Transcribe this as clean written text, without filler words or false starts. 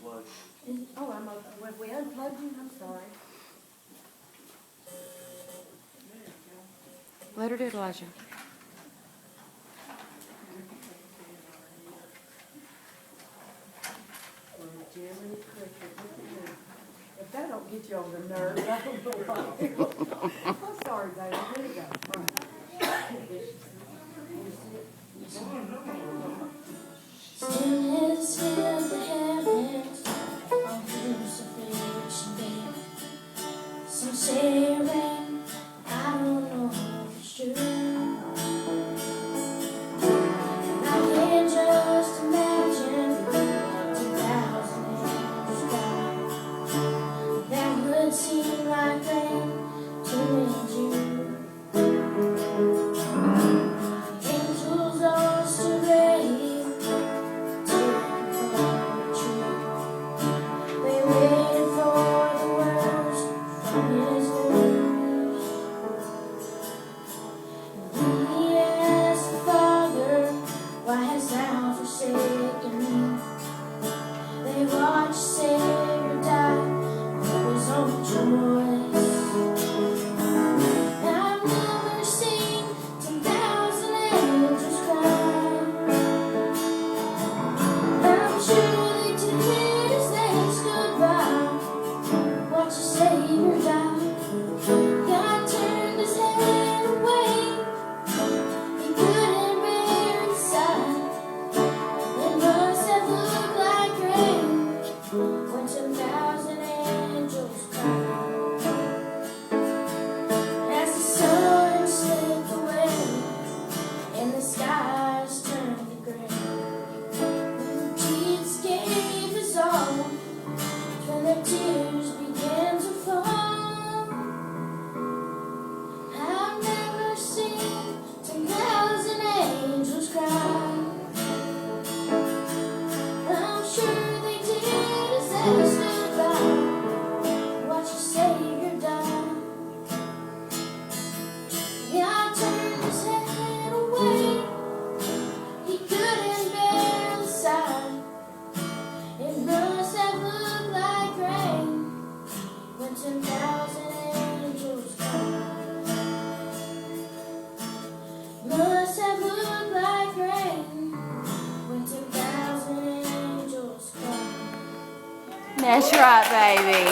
unplugged. Oh, I'm okay. Well, we unplugged you. I'm sorry. Let her do it, Elijah. Jiminy Cricket, look at you. If that don't get you over the nerve, I don't know what. I'm sorry, baby. Here you go. All right. Still is in the heavens on crucifixion day. Some say rain, I don't know if it's true. I can just imagine 2,000 angels die. That would seem like rain to me and you. Angels all stood ready. They waited for the words from his lips. And he asked the Father, why hast thou forsaken me? They watched Savior die of his own choice. I've never seen 10,000 angels cry. I'm sure they did as they stood by, watch the Savior die. God turned his head away, he couldn't bear the sight. It must have looked like rain when 10,000 angels cried. As the sun slipped away and the skies turned to gray, Jesus gave his all, when the tears began to fall. I've never seen 10,000 angels cry. I'm sure they did as they stood by, watch the Savior die. God turned his head away, he couldn't bear the sight. It must have looked like rain when 10,000 angels cried. Must have looked like rain when 10,000 angels cried. That's right, baby.